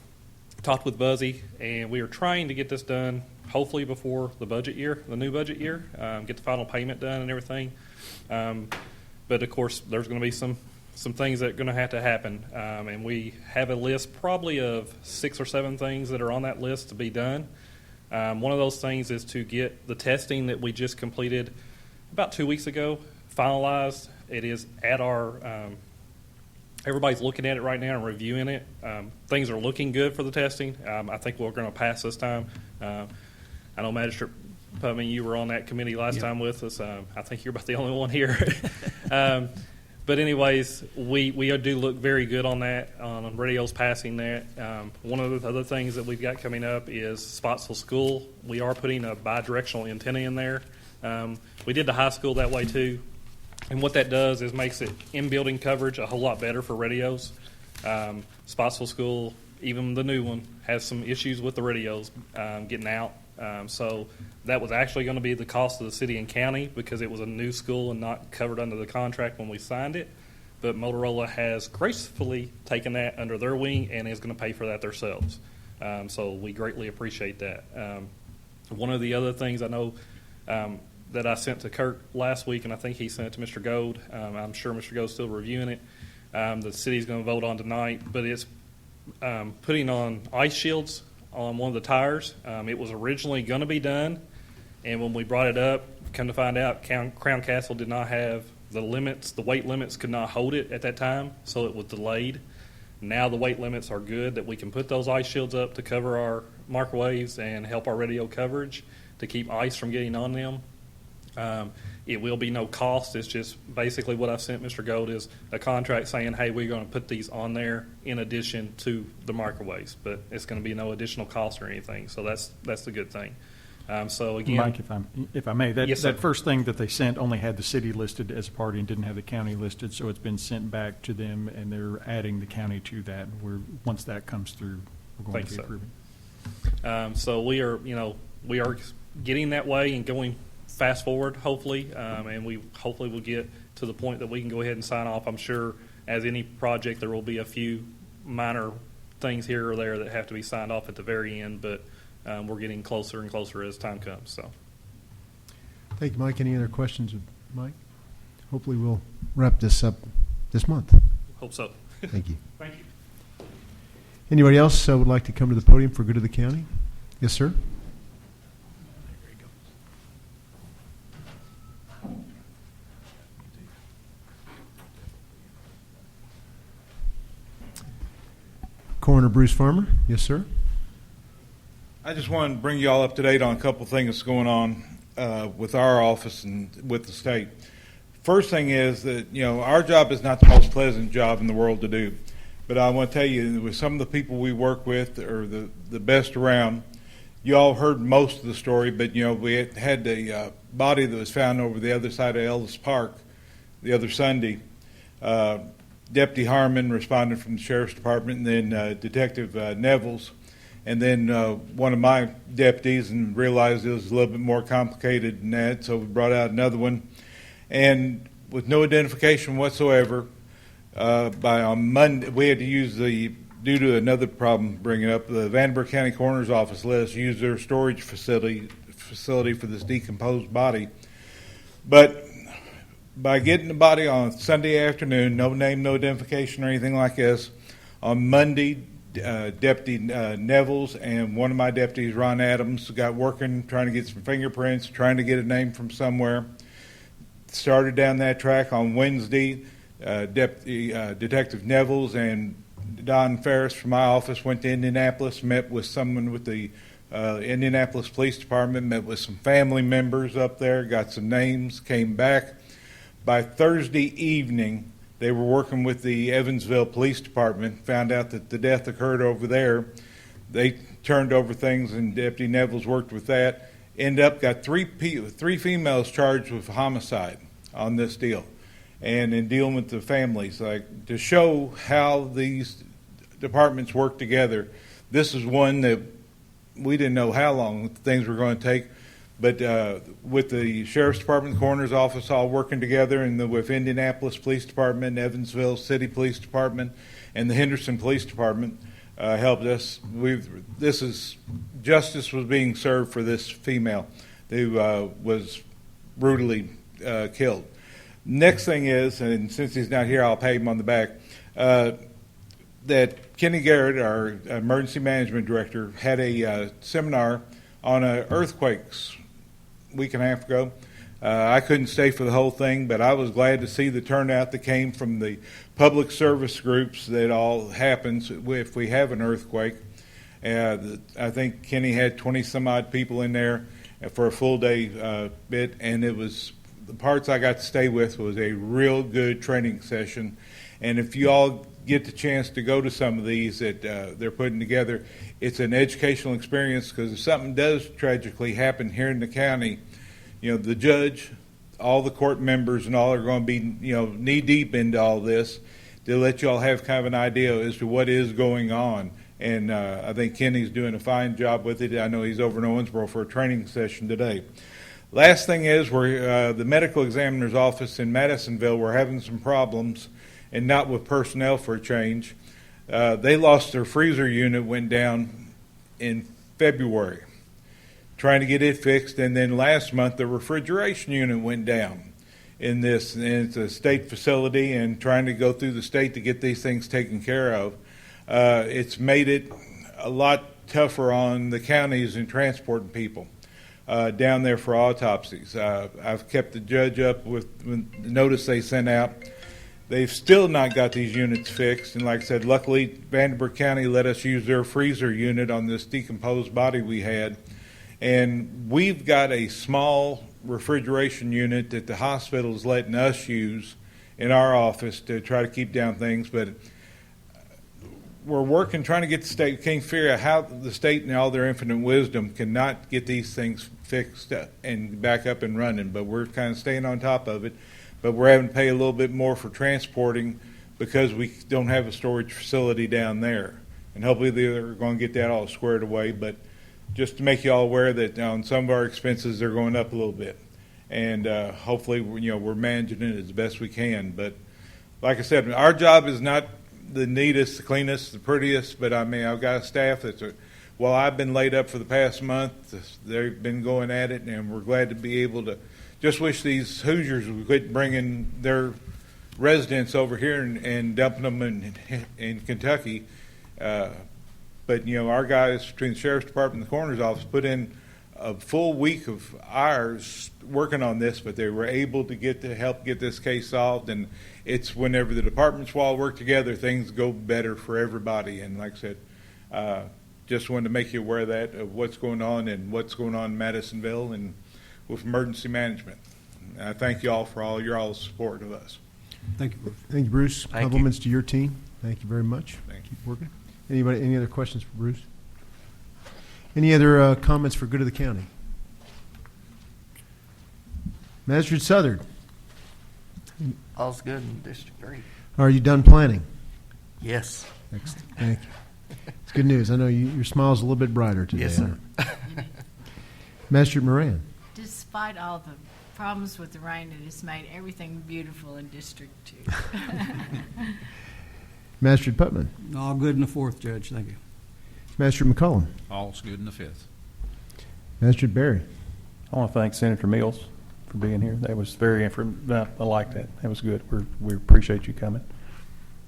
Talked with Buzzy, and we are trying to get this done hopefully before the budget year, the new budget year, get the final payment done and everything. But of course, there's going to be some things that are going to have to happen, and we have a list probably of 6 or 7 things that are on that list to be done. One of those things is to get the testing that we just completed about 2 weeks ago finalized. It is at our everybody's looking at it right now and reviewing it. Things are looking good for the testing. I think we're going to pass this time. I know Magistrate Putnam, you were on that committee last time with us. I think you're about the only one here. But anyways, we do look very good on that, on radios passing that. One of the other things that we've got coming up is Spotsville School. We are putting a bidirectional antenna in there. We did the high school that way too. And what that does is makes it in-building coverage a whole lot better for radios. Spotsville School, even the new one, has some issues with the radios getting out. So that was actually going to be the cost of the city and county because it was a new school and not covered under the contract when we signed it. But Motorola has gracefully taken that under their wing and is going to pay for that themselves. So we greatly appreciate that. One of the other things I know that I sent to Kirk last week, and I think he sent it to Mr. Gold. I'm sure Mr. Gold's still reviewing it. The city's going to vote on tonight, but it's putting on ice shields on one of the tires. It was originally going to be done, and when we brought it up, come to find out, Crown Castle did not have the limits. The weight limits could not hold it at that time, so it was delayed. Now the weight limits are good that we can put those ice shields up to cover our microwaves and help our radio coverage to keep ice from getting on them. It will be no cost. It's just basically what I've sent Mr. Gold is a contract saying, hey, we're going to put these on there in addition to the microwaves, but it's going to be no additional cost or anything. So that's the good thing. So again, Mike, if I may, Yes, sir. that first thing that they sent only had the city listed as a party and didn't have the county listed, so it's been sent back to them, and they're adding the county to that. Once that comes through, we're going to be Thanks, approving. so we are getting that way and going fast forward, hopefully, and we hopefully will get to the point that we can go ahead and sign off. I'm sure, as any project, there will be a few minor things here or there that have to be signed off at the very end, but we're getting closer and closer as time comes. So, Thank you, Mike. Any other questions of Mike? Hopefully we'll wrap this up this month. Hope so. Thank you. Thank you. Anybody else would like to come to the podium for good of the county? Yes, sir. Coroner Bruce Farmer. Yes, sir. I just wanted to bring you all up to date on a couple things that's going on with our office and with the state. First thing is that, our job is not the most pleasant job in the world to do. But I want to tell you, with some of the people we work with are the best around. You all heard most of the story, but, we had a body that was found over the other side of Ellis Park the other Sunday. Deputy Harmon responded from the Sheriff's Department, and then Detective Nevels, and then one of my deputies, and realized it was a little bit more complicated than that, so we brought out another one. And with no identification whatsoever, on Monday, we had to use due to another problem bringing up, the Vanderbilt County Coroner's Office let us use their storage facility for this decomposed body. But by getting the body on Sunday afternoon, no name, no identification or anything like this, on Monday, Deputy Nevels and one of my deputies, Ron Adams, got working, trying to get some fingerprints, trying to get a name from somewhere. Started down that track on Wednesday. Detective Nevels and Don Ferris from my office went to Indianapolis, met with someone with the Indianapolis Police Department, met with some family members up there, got some names, came back. By Thursday evening, they were working with the Evansville Police Department, found out that the death occurred over there. They turned over things, and Deputy Nevels worked with that. Ended up got three females charged with homicide on this deal. And in dealing with the families, like to show how these departments work together, this is one that we didn't know how long things were going to take. But with the Sheriff's Department, the Coroner's Office all working together, and with Indianapolis Police Department, Evansville City Police Department, and the Henderson Police Department helped us. Justice was being served for this female who was brutally killed. Next thing is, and since he's not here, I'll pat him on the back, that Kenny Garrett, our emergency management director, had a seminar on earthquakes a week and a half ago. I couldn't stay for the whole thing, but I was glad to see the turnout that came from the public service groups that all happens if we have an earthquake. I think Kenny had 20-some-odd people in there for a full day bit, and it was the parts I got to stay with was a real good training session. And if you all get the chance to go to some of these that they're putting together, it's an educational experience, because if something does tragically happen here in the county, the judge, all the court members and all are going to be, knee deep into all this to let you all have kind of an idea as to what is going on. And I think Kenny's doing a fine job with it. I know he's over in Owensboro for a training session today. Last thing is, we're the medical examiner's office in Madisonville, we're having some problems, and not with personnel for a change. They lost their freezer unit, went down in February, trying to get it fixed, and then last month the refrigeration unit went down in this, and it's a state facility, and trying to go through the state to get these things taken care of. It's made it a lot tougher on the counties in transporting people down there for autopsies. I've kept the judge up with the notice they sent out. They've still not got these units fixed, and like I said, luckily Vanderbilt County let us use their freezer unit on this decomposed body we had, and we've got a small refrigeration unit that the hospital is letting us use in our office to try to keep down things, but we're working, trying to get the state, can't figure out how the state in all their infinite wisdom cannot get these things fixed and back up and running, but we're kind of staying on top of it. But we're having to pay a little bit more for transporting because we don't have a storage facility down there. And hopefully they're going to get that all squared away. But just to make you all aware that on some of our expenses, they're going up a little bit. And hopefully, we're managing it as best we can. But like I said, our job is not the neatest, the cleanest, the prettiest. But I mean, I've got a staff that's, while I've been laid up for the past month, they've been going at it, and we're glad to be able to just wish these Hoosiers would quit bringing their residents over here and dumping them in Kentucky. But, you know, our guys between the Sheriff's Department and the Coroner's Office put in a full week of hours working on this, but they were able to help get this case solved. And it's whenever the departments all work together, things go better for everybody. And like I said, just wanted to make you aware of that, of what's going on and what's going on in Madisonville and with emergency management. And I thank you all for all your all's support of us. Thank you, Bruce. Thank you, Bruce. Thank you. Compliments to your team. Thank you very much. Thank you. Keep working. Anybody? Any other questions for Bruce? Any other comments for good of the county? Magistrate Southard, All's good in District 3. are you done planning? Yes. Excellent. Thank you. It's good news. I know your smile's a little bit brighter today. Yes, sir. Magistrate Moran. Despite all the problems with the rain, it has made everything beautiful in District 2. Magistrate Putman. All good in the 4th, Judge. Thank you. Magistrate McCollum. All's good in the 5th. Magistrate Barry. I want to thank Senator Mills for being here. That was very informative. I like that. That was good. We appreciate you coming.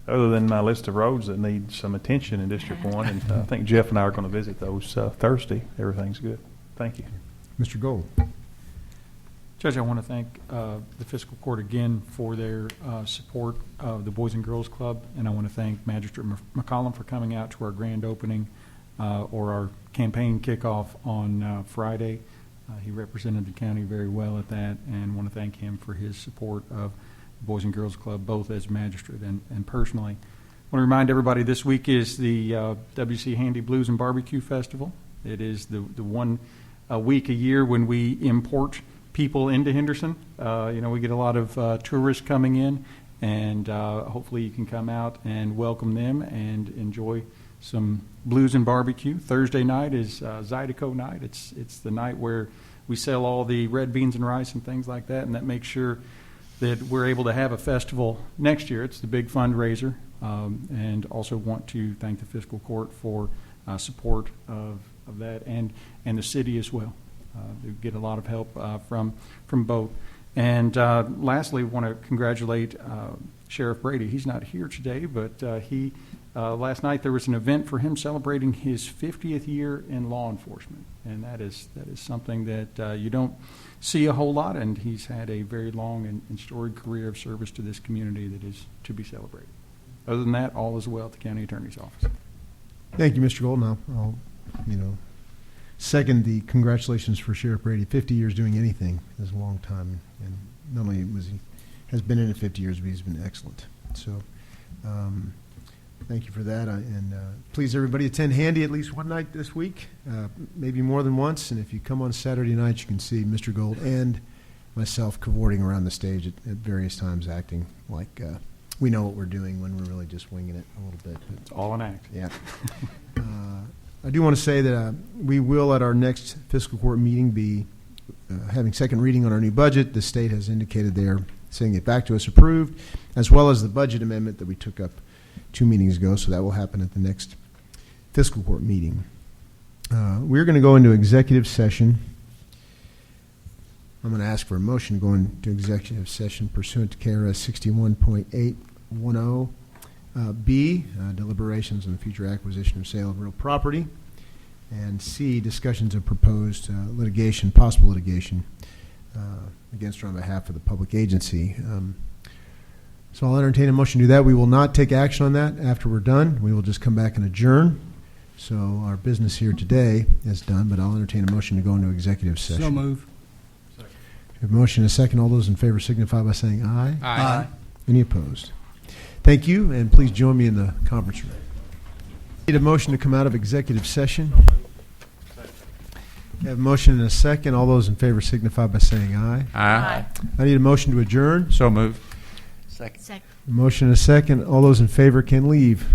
Other than my list of roads that need some attention in District 1, and I think Jeff and I are going to visit those Thursday, everything's good. Thank you. Mr. Gold. Judge, I want to thank the Fiscal Court again for their support of the Boys and Girls Club, and I want to thank Magistrate McCollum for coming out to our grand opening or our campaign kickoff on Friday. He represented the county very well at that, and want to thank him for his support of the Boys and Girls Club, both as magistrate and personally. I want to remind everybody this week is the WC Handy Blues and Barbecue Festival. It is the one week a year when we import people into Henderson. We get a lot of tourists coming in, and hopefully you can come out and welcome them and enjoy some blues and barbecue. Thursday night is Zydeco night. It's the night where we sell all the red beans and rice and things like that, and that makes sure that we're able to have a festival next year. It's the big fundraiser, and also want to thank the Fiscal Court for support of that, and the city as well. They get a lot of help from both. And lastly, want to congratulate Sheriff Brady. He's not here today, but he last night there was an event for him celebrating his 50th year in law enforcement, and that is something that you don't see a whole lot. And he's had a very long and storied career of service to this community that is to be celebrated. Other than that, all is well at the county attorney's office. Thank you, Mr. Gold. Now, I'll second the congratulations for Sheriff Brady. 50 years doing anything is a long time, and not only has been in it 50 years, but he's been excellent. So, thank you for that. And please, everybody, attend Handy at least one night this week, maybe more than once. And if you come on Saturday night, you can see Mr. Gold and myself cavorting around the stage at various times, acting like we know what we're doing when we're really just winging it a little bit. But, It's all an act. yeah. I do want to say that we will, at our next fiscal court meeting, be having second reading on our new budget. The state has indicated they're sending it back to us approved, as well as the budget amendment that we took up 2 meetings ago. So that will happen at the next fiscal court meeting. We're going to go into executive session. I'm going to ask for a motion to go into executive session pursuant to KRS 61.810. B, deliberations on the future acquisition or sale of real property. And C, discussions of proposed litigation, possible litigation against or on behalf of the public agency. So I'll entertain a motion to do that. We will not take action on that after we're done. We will just come back and adjourn. So our business here today is done, but I'll entertain a motion to go into executive session. So move. We have a motion and a second. All those in favor signify by saying aye. Aye. Any opposed? Thank you, and please join me in the conference room. Need a motion to come out of executive session. We have a motion and a second. All those in favor signify by saying aye. Aye. I need a motion to adjourn. So moved. Second. A motion and a second. All those in favor can leave.